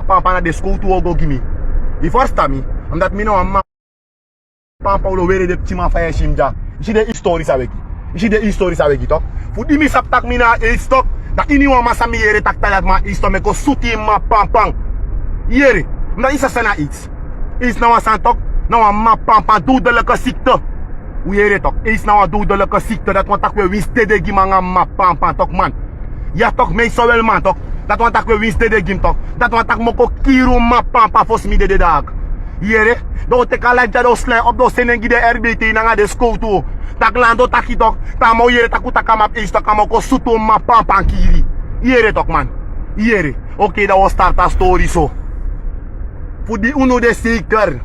pampa na de school to go give me. The first time, omdat me no ma pampa ulo were de tima fire shimja. Ishi de stories avec. Ishi de stories avec toch. Fu di mi sap tak mi na e stock. Da ini wa masa mi yere tak talat ma isto me ko suti ma pampang. Yere. Mda isa sana iets. Is na wa san tok. Na wa ma pampa dodelijke ziekte. Hoe yere tok. Is na wa dodelijke ziekte dat want tak we winste de gimanga ma pampa tok man. Ja toch me so wel man tok. Dat want tak we winste de gim tok. Dat want tak moko kiro ma pampa fos mi de dag. Yere. Do te kala jado slen op do senengi de RBT na de school to. Tak lando taki tok. Ta mo yere takuta kamap is tok kamoko suto ma pampa kiri. Yere tok man. Yere. Okay, dat was start a story so. Voor die uno de zeker.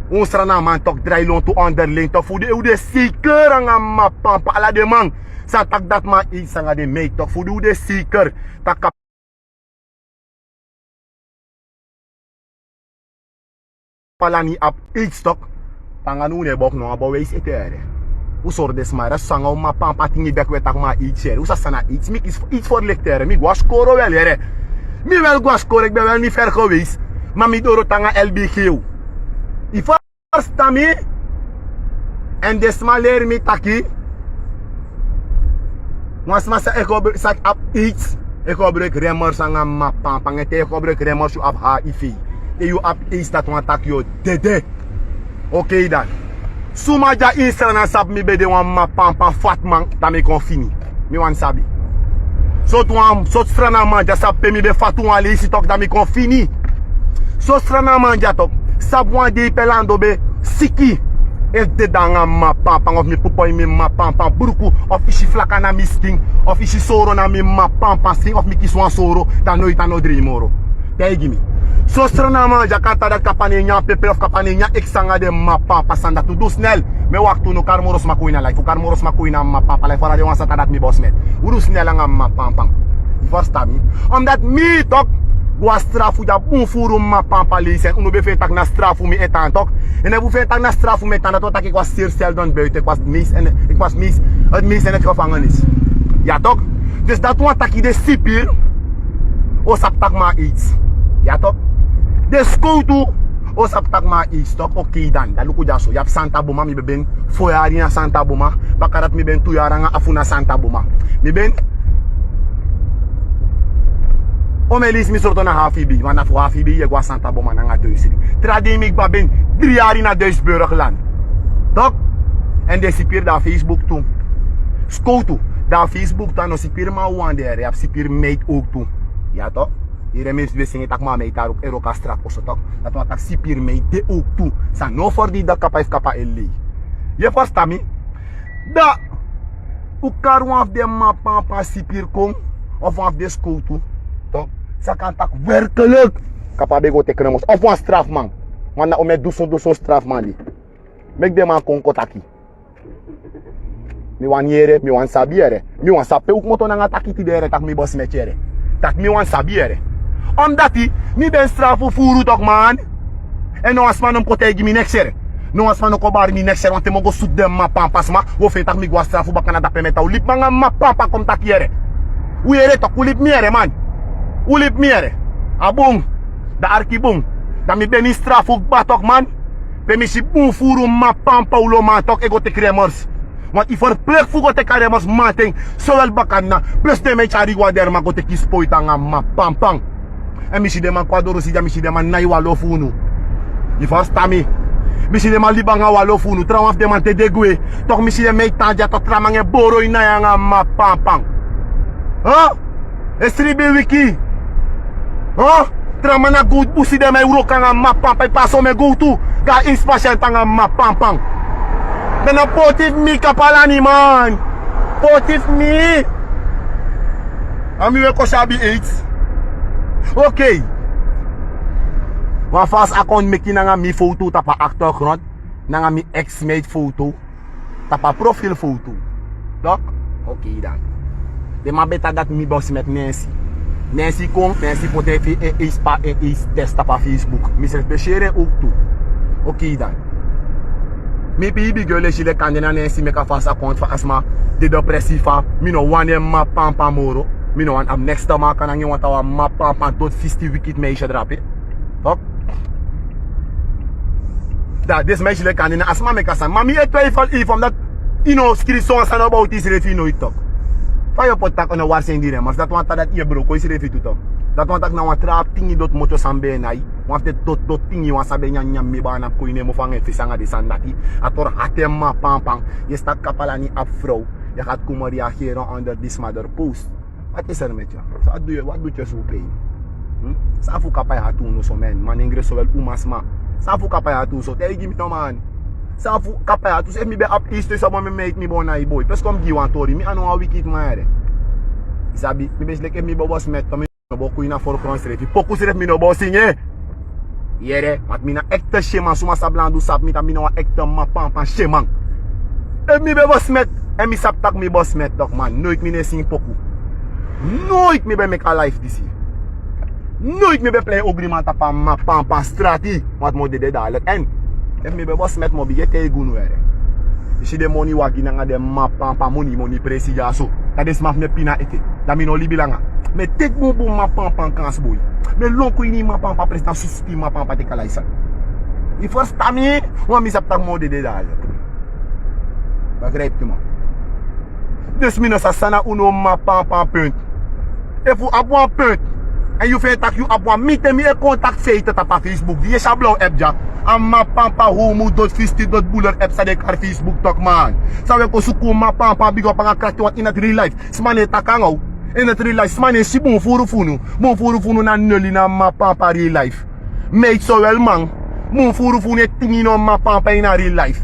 Ons rana man tok draai lon to onderling tok. Voor die u de zeker anga ma pampa ala de man. Sa tak dat ma iets anga de meek tok. Voor die u de zeker. Tak palani ap iets tok. Tanga nu ne bok no abo wees etere. U sor des maar sanga ma pampa tingi bek we tak ma iets here. U sa sana iets. Mik is iets voor lectere. Mi gwa skoro wel here. Mi wel gwa skoro. Ik ben wel niet ver geweest. Maar mi doro tanga LBQ. I first time en desmaler mi taki. Was masa eko sak ap iets. Eko break remmers anga ma pampa ngete eko break remmers u ap HIV. E you ap iets dat wan tak yo dede. Okay dan. Suma ja insel na sab mi bede wan ma pampa fat man ta mi kon fini. Mi wan sabi. Sot strana manja sab pe mi be fatu wan li isi tok da mi kon fini. So strana manja tok. Sab wan de pelando be siki. E de danga ma pampa of mi pupoy mi ma pampa buruku of ishi flaka na mi sting of ishi soro na mi ma pampa sting of mi kiswan soro ta no ita no dreamoro. Tegi mi. So strana manja kata dat kapane nya pepe of kapane nya eksanga de ma pampa sanda tu do snel. Me waktu no karmoros makuina life. Karmoros makuina ma pampa life fora de wan sata dat mi boss met. Uru snel nga ma pampa. First time. Omdat mi tok gwa strafu ja bon furu ma pampa lisen. Uno be fe tak na strafu mi etan tok. En ik fe tak na strafu mi etan dat ik was zeer stel dan buiten. Ik was mis en het mis in het gevangenis. Ja tok. Dus dat want tak de sipir. O sap tak ma iets. Ja tok. De skoutu o sap tak ma iets tok. Oké dan. Dat luku ja so. Yap Santa Boma mi ben foyari na Santa Boma. Bakarat mi ben tuyaranga afuna Santa Boma. Mi ben o me lis mi sorto na hafibi, want na hafibi je gwa Santa Boma na nga duisri. Tradimik ba ben 3 jaar na Duitsburgland. Tok? En de sipir da Facebook toe. Skoutu, da Facebook ta no sipir ma wander, ya sipir meet ook toe. Ja toch? Hier mens we singen tak ma meet daar ook Eroka strap of zo toch? Dat wat tak sipir meet de ook toe. Sa no for die da kapa kapa elli. Je versta mi? Da u karu af de ma pampa sipir kom of af de skoutu. Sa kan tak werkelijk kapabe go tekenen mos of wan strafman. Want na ome duso strafman li. Mek de man kon kotaki. Mi wan yere, mi wan sabiere. Mi wan sape ook moto na taki ti dere tak mi boss metiere. Tak mi wan sabiere. Omdat mi ben strafu furu tok man. En no asman ko tegi mi nexere. No asman ko bar mi nexere want mo go sud dem ma pampas ma. Wo fe tak mi go strafu bakana da pemeta u lip manga ma pampa kom takiere. U yere tok u lip miere man. Ulip miere, abong, da arkibong, da mi beni strafu batok man, pe mi si bung furu ma pampa ulo man tok ego te kremers. Want i verplicht fugo te kremers mating, zowel bakan na, plus de me chari wader ma go te kispoita nga ma pampang. En mi si de man kwadoro si ja mi si de man nai walo funu. I versta mi. Mi si de man libanga walo funu, trouwens de man te degwe, tok mi si de me tanja tot tramange boro inaya nga ma pampang. Huh? Estribe wiki. Oh, tramana good pussy de my uroka nga mapang pay paso me go to ga inspasyan nga mapampang. Na potif mi kapalani man. Potif mi. Ami we ko sabi 8. Okay. Wa fast account me kinanga mi foto tapa achtergrond, nga mi ex-mate foto, tapa profile foto. Dok? Okay dan. De ma beta dat mi boss met Nancy. Nancy kom, Nancy pote fi is testa pa Facebook. Mi se speciere ook toe. Oké dan. Mi baby girl is le kandena Nancy make a fast account fa asma de depressiva. Mi no wane ma pampa moro. Mi no wan am next time kan ngi wanta wa ma pampa tot 50 wicked meisje drape. Hop. Dat this meisje kan in asma me kasan. Maar me twijfel if omdat skiri songs aan about is refi no it talk. Fa je pot tak on war zijn die maar dat want dat je bro ko is refi to talk. Dat want tak na wat trap tingi dot moto sambe nai. Want de dot tingi wan sabe nyam me bana ko ine mo fange fisanga de sandati. Ator hatem pang. Je staat kapala ni afro. Je gaat komen reageren onder this mother post. Wat is er met je? Wat doet je zo pijn? Safu kapay hatu no so men. Man ingreso wel umasma. Safu kapay hatu so. Tell give me no man. Safu kapay hatu so. If me be up east to someone me make me born na boy. Pes kom give one story. Me anu a wicked man. Isabi. Me bes like me bobo smet. To me no bo kuina for cross refi. Pokus ref me no bo singe. Yere. Mat me na ekte sheman. Suma sa blandu sap. Me ta me no ekte mapan sheman. If me be bo smet. En me sap tak me bo smet dok man. Nooit me ne sing poku. Nooit me be make a life this year. Nooit me be play ogrimanta pa ma pa strati. Wat mo de dadelijk. En me be boss met mo bi te gun were. Si de money wagi nga de ma pa money presija so. Dat is maf me pina ete. Da mi no libilanga. Me tek mo bu ma pa kans boy. Me lonko ini ma pa presta susti ma pa te kalaisa. I first time wa mi sap tak mo de dadelijk. Begrijpt u man? Dus mi no sa sana uno ma pa punt. If u ap one punt en je vindt dat je op een meeting met contact feiten op Facebook. Die is een blauw app ja. En mijn papa homo dot visti dot boeler app staat op Facebook toch man. Zou ik ook zoeken mijn papa big op een kratje wat in het real life. Smane takangau. In het real life smane si bon furu funu. Bon furu funu na nulli na mijn papa real life. Meet zo wel man. Bon furu funu het tingi no mijn papa in real life.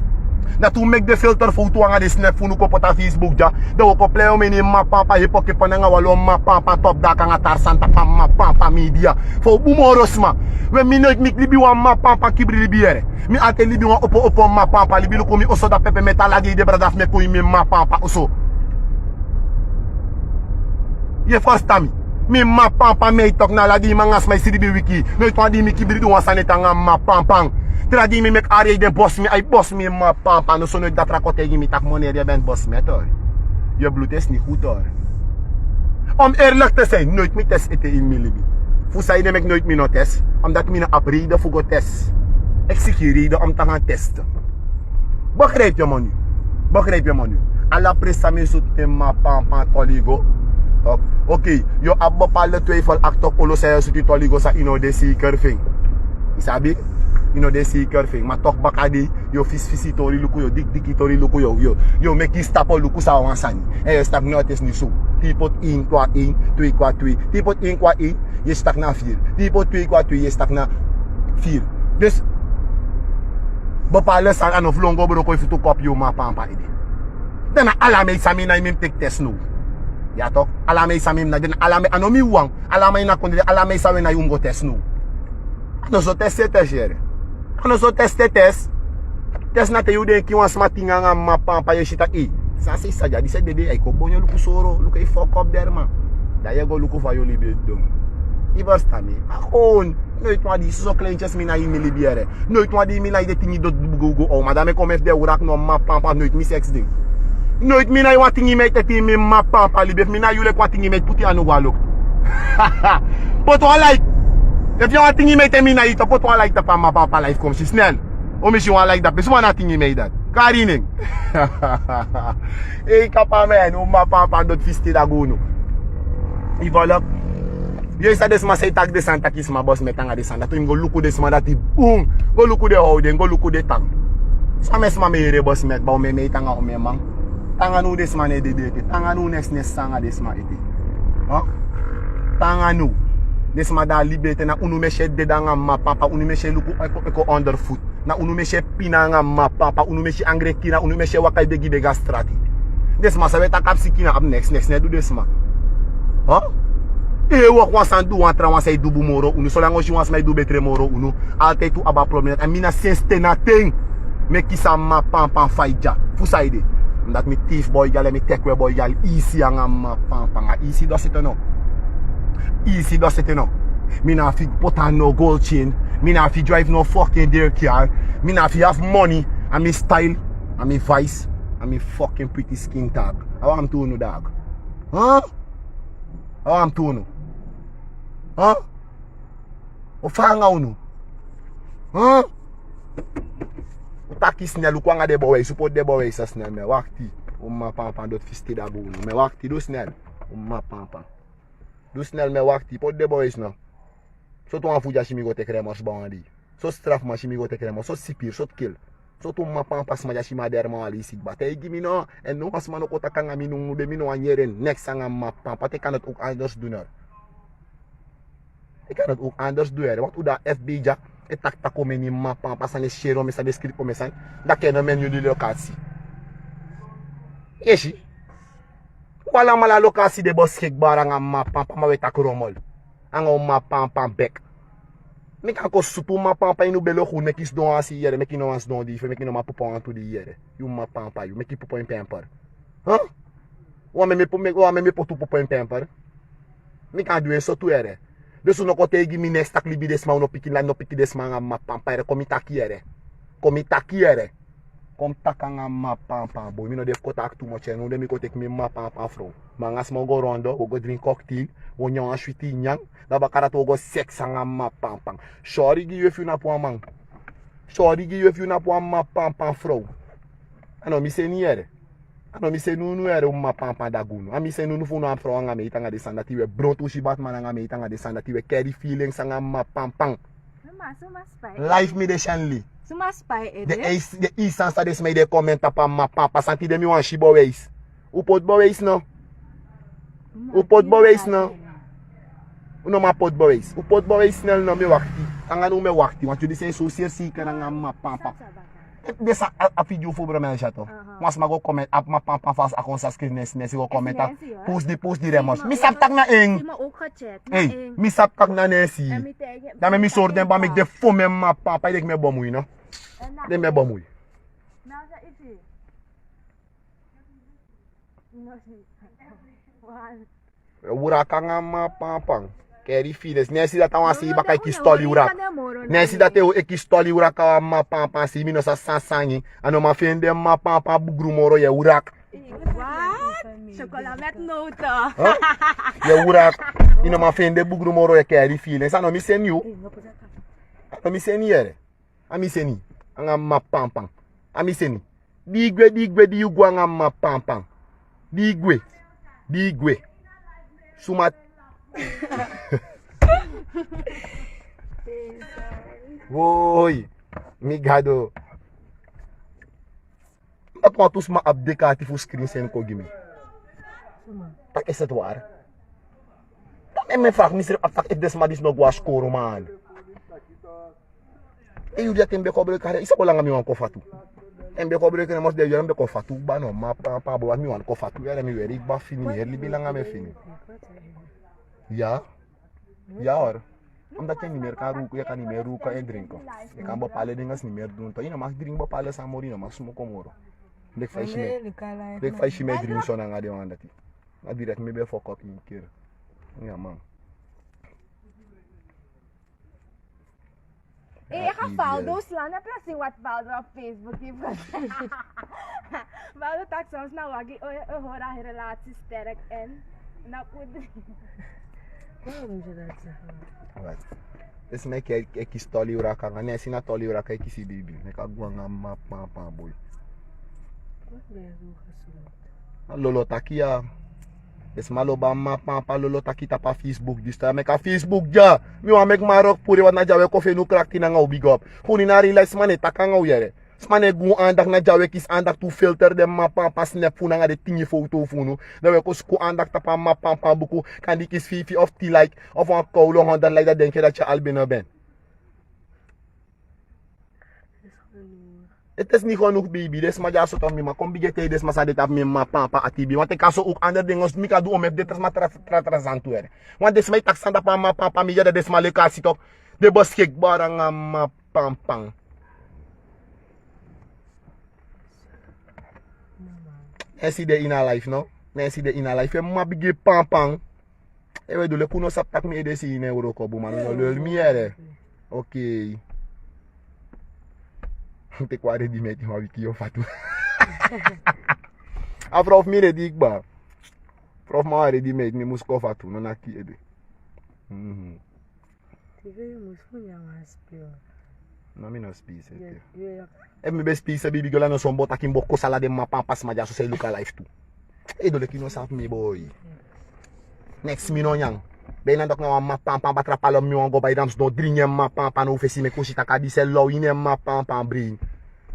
Dat toen make de filter foto aan de snap funu ko op Facebook ja. Dat we play om in mijn papa je pocket pananga walo mijn papa top da kan atar santa pa mijn papa media. Voor bumorosma. We mi nooit mi libi wan mijn papa kibri libiere. Mi ate libi wan opo mijn papa libi lu komi oso da pepe metalagi de bradaf me koy mi mijn papa oso. Je first time. Mi mijn papa me tok na lagi mangas mai sidibi wiki. Nooit wan di mi kibri du wan sanetanga mijn papa. Tradi mi mek are de boss mi ay boss mi ma papa no sono dat rakote mi tak money je bent boss met hoor. Je bloed is niet goed hoor. Om eerlijk te zijn, nooit mi test ete in mi libi. Fu sai de mek nooit mi no test, omdat mi na apride fu go test. Ik zie hier reden om te gaan testen. Begrijp je man nu? Begrijp je man nu? Alla presa mi zoet in ma papa toligo. Oké, je ab bepaalde twijfel achter olo zei zoet toligo sa ino de zeker ving. Isabi? De zeker ving, maar toch bakadi, yo fisi tori luku, yo dik tori luku, yo make you stap luku sa wansani. En je stap nooit is niet zo. Tipot 1 kwa 1, 2 kwa 2. Tipot 1 kwa 1, je stak na 4. Tipot 2 kwa 2, je stak na 4. Dus, bepaalde san anof longo bro ko futu kop yo ma pampa ide. Dan alame sami na imim tek test no. Ja toch? Alame sami na den alame anomi wang, alame na konde alame sawe na yungo test no. Ano so test jere. Ano so test. Test na te yude ki wan smatinga nga ma pampa ye shita e. Sa se saja di se dede ay ko bonyo luku soro, luku e fuck up der man. Da ye go luku fa yo libe dom. Ibas tami. Akon, nooit wa di so kleintjes mi na yi mi libiere. Nooit wa di mi na de tingi dot go o madame kom ef de urak no ma pampa nooit mi sex ding. Nooit mi na wa tingi met te mi ma pampa libe mi na yule kwa tingi met puti anu walok. But wa like if you want tingi met me na ito, pot wa like ta pa ma papa life kom si snel. O mi si wa like da, peso na tingi met dat. Karining. Hey kapa men, o ma papa dot fisti da gono. Ivolok. Yo sa des ma say tag de santa kis ma boss metanga de santa. To im go luku des ma dati boom. Go luku de houden, go luku de tang. Sa mes ma mere boss met ba o me tanga o me mang. Tanga nu des ma ne de de. Tanga nu nes sanga des ma iti. Huh? Tanga nu. Des ma da libete na unu meshe dedanga ma papa unu meshe luku eko underfoot na unu meshe pinanga ma papa unu meshe angreki na unu meshe wakai begi bega strati des ma sabe ta kapsiki na up next ne do des ma huh e wak wan san du wan tra wan say dubu moro unu so lango shi wan smay du betre moro unu alte tu aba problem and mina senste na thing me kisa ma papa faija fusaide that me thief boy gal me tekwe boy gal easy anga ma papa nga easy do it no. Easy does it, you know. Me not fi put on no gold chain. Me not fi drive no fucking dear car. Me not fi have money. And me style. And me vice. And me fucking pretty skin tag. How am to no dog? Huh? How am to no? Huh? O fanga uno. Hein? Ou taki snel ou kwa nga de bowe, sou pot de bowe sa snel me wakti. Ou ma pampan dot fisti da bou. Me wakti do snel. Ou ma pampan. Do snel me wakti pot de bowe snel. Sot ou an fuja shimi go te kremos ba wandi. Sot straf ma shimi go te kremos. Sot sipir, sot kill. Sot ou ma pampan sma ja shima derman wali sig ba. Te gimi no. En nou asman okota kanga minung de minu an yeren. Next sanga ma pampan. Te kanot ook anders doen er. Te kanot ook anders doen er. Wat ou da FB ja. E tak tako meni ma pampan san e shero me sa deskrip po me san. Da ken men yu di lokasi. Yeshi. Wala mala lokasi de boss kek barang ang ma pampan ma we tak romol. Ang ma pampan bek. Me kan ko supu ma pampan inu belo khu me kis don asi yere me kino ans don di fe me kino ma popo an tu di yere. Yu ma pampan yu me ki popo en pamper. Huh? Wa me po tu popo en pamper. Me kan duwe so tu yere. Dus no kote gi mi next tak libi desma no piki la no piki desma nga ma pampa ere komi taki ere. Komi taki ere. Kom taka nga ma pampa boy. Mi no def kotak too much no de mi kotek mi ma pampa fro. Mangas mo go rondo, go drink cocktail, wo nyan ashwiti nyang, da bakara to go sex nga ma pampa. Shori gi yef yu na po amang. Shori gi yef yu na po ma pampa fro. Ano mi se ni ere. Ano mi se nou ere uma pampa da gunu. Ami se nou funo afro nga me itanga de sanda tiwe bronto shi Batman nga me itanga de sanda tiwe carry feelings nga ma pampang. Suma spy. Life me de Shanley. Suma spy ede. De isansa des me de commenta pa ma pampa santi de mi wan shi boweis. Ou pot boweis no? Ou pot boweis no? Ou no ma pot boweis. Ou pot boweis snel no me wakti. Tanga nou me wakti. Want you di sen so si kara nga ma pampa. Dessa a vídeo for bra jato. Mas mago comment ap ma pampa fas akon sa screen nesi go commenta. Post di remos. Mi sap tak na eng. Hey, mi sap tak na nesi. Da me mi sorden ba me de fome ma pampa dek me bomuy no. De me bomuy. Uraka nga ma pampa. Keri filhas, nesse da tá uma assim, bacai que estole uraca. Nesse da teu que estole uraca, ma pampa assim, mino sa sangue. Ano ma fende ma pampa bugru moro ya uraca. What? Chocolate nota. Ya uraca. Ino ma fende bugru moro ya keri filhas. Ano mi senyu. Ano mi seniere. Ami seni. Anga ma pampa. Ami seni. Digwe di ugwa nga ma pampa. Digwe. Sumat. Woi, migado. Apa tous ma abdekati fu screen sen ko gimi. Tak esa tuar. Tak me fak misir atak des madis no gwas koro man. E yu dia tembe kobre kare isa ko langa mi wan ko fatu. Tembe kobre kare mos de yo mbe ko fatu ba no ma pa bo mi wan ko fatu era mi weri ba fini her li bilanga me fini. Ja. Ja hoor. Omdat je niet meer kan roken, je kan niet meer roken en drinken. Je kan bepaalde dingen niet meer doen. Je mag drinken bepaalde samorina, mag smoken moro. Dek faisje met drinken zo na de wanda ti. Na direct me be fuck up in keer. Ja man. Ik ga Valdo slaan, heb je gezien wat Valdo op Facebook heeft gezegd? Valdo tak soms nou wagi, hoor haar relatie sterk en nou goed. Waarom moet je dat zeggen? Wat? Dus mij kijk ik is tolly uraka, nee si na tolly uraka ik is baby. Ik ga gewoon ma pa boy. Wat ben je zo gezond? Lolo takia. Dus malo ba ma pa lolo takita pa Facebook dus ta meka Facebook ja. Mi wa mek marok puri wat na jawe kofe nu krak tina ngau big up. Huni na realize mane takangau yere. Smane gu andak na jawe kis andak tu filter de ma pampa snap funa nga de tingi foto funu. Da we ko sku andak tapa ma pampa buku kan di kis fifi of ti like of een koulo hondan like dat denk je dat je albino bent. Het is niet genoeg baby, des maar ja so toch mi ma kom bigete des maar sa dit ap mi ma pampa atibi want ik kan zo ook ander dingen mi kan doen om met dit is maar trazantu er. Want des mij tak sanda pa ma pampa mi ja des maar le kasi toch de bos kek barang ma pampa. Nesi de in a life no? Nesi de in a life. Ma bigi pampang. Ewe do le kuno sap tak mi edesi in euro ko bu man no lel mi ere. Okay. Te kware di meti ma wiki yo fatu. A prof mi redik ba. Prof ma ready made mi musko fatu no na ki ede. Tive muskunya maspio. Non, mi non spise. Yeah. E mi be spise baby girl no son bota kimbo ko salade ma pampas ma ja so say look alive too. E dole ki no sap mi boy. Next mi no yang. Ben nan dok na ma pampa batra palom mi go bay dams no drinye ma pampa no fesi me ko sita ka di sel lo ine ma pampa brin.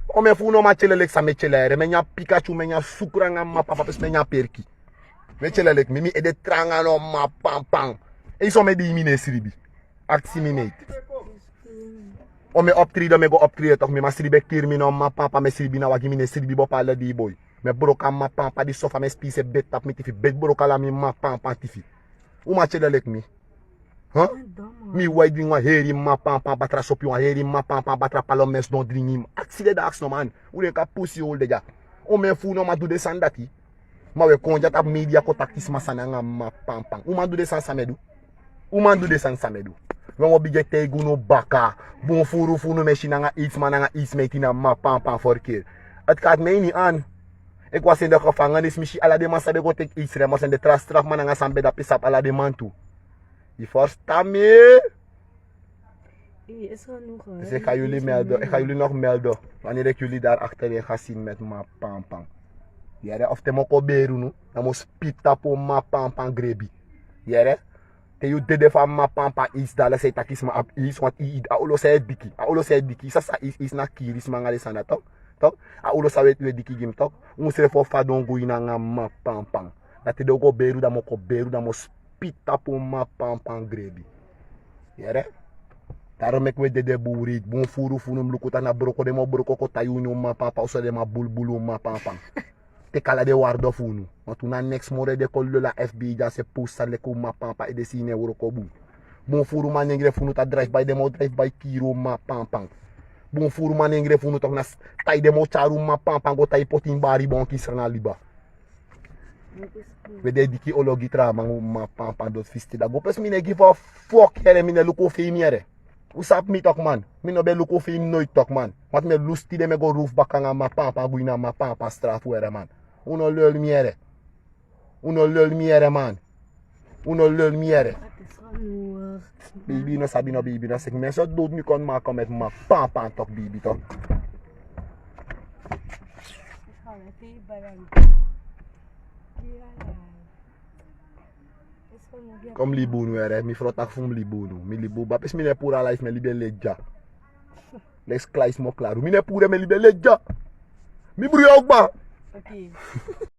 O me fu no ma chelelek sa me chelere me nya Pikachu me nya sukra nga ma papa pes me nya perki. Me chelelek mi ede tranga no ma pampa. E so me di mi ne sribi. Aksi mi mate. O me optreden me go optreden toch me ma sribe kir mi no ma papa me sribi na wagi mi ne sribi bo pala di boy. Me broka ma pampa di sofa me spise bet tap mi tifi bet broka la mi ma pampa tifi. O ma chelelek mi. Huh? Mi wide ring wa heri ma pampa batra sopi wa heri ma pampa batra palom mes don dringi. Akside da aks no man. O de ka pussy hole deja. O me fu no ma do de san dati. Ma we konja tap media ko taktis ma sananga ma pampa. O ma do de san samedu. O ma do de san samedu. When we begin to go no baka, bon furu machine nga iets man nga iets met in ma pampa voor keer. Het gaat mij niet aan. Ik was in de gevangenis, misschien alle de man sabe go take iets, maar zijn de straf man nga sambe da pisap alle de man toe. Je verstaat me? Is genoeg. Dus ik ga jullie nog melden wanneer ik jullie daar achterin ga zien met ma pampa. Ja, of te moko beru no, dan moet spita po ma pampa grebi. Ja, te you dede van ma pampa is dala say takis ma up is want I aulo say diki. Aulo say diki sa is na kiris mangale sana tok. Tok. Aulo sa wet we diki gim tok. Un se fo fa don go ina nga ma pampa. Dat te do go beru da moko beru da mo spita po ma pampa grebi. Yere? Daarom ik we dede boerit. Bon furu funum lukuta na broko de mo broko ko tayuni ma pampa o so de ma bulbulu ma pampa. Te kala de wardo funu. Want toen na next more de kol la FB ja se posta le ko ma pampa e de sine woro ko bu. Bon furu man ngre funu ta drive by demo drive by kiro ma pampa. Bon furu man ngre funu tok na tay demo charu ma pampa go tay potin bari bon ki sana liba. We de diki ologi tra ma pampa dot fisti da go pes mine give a fuck here mine luko fe miere. Usap mi tok man. Mi no be luko fe nooit tok man. Want me lusti de me go roof bakanga ma pampa buina ma pampa straf were man. Uno lul miere. Uno lul miere man. Uno lul miere. Baby no sabi no baby no sek. Men so dood mi kon maken met ma pampa tok baby tok. Kom liboun were, mi frotak fum liboun. Mi liboun bapes mi ne pura life me libe leja. Les klais mo claro. Mi ne pura me libe leja. Mi bru yok ba. Okay.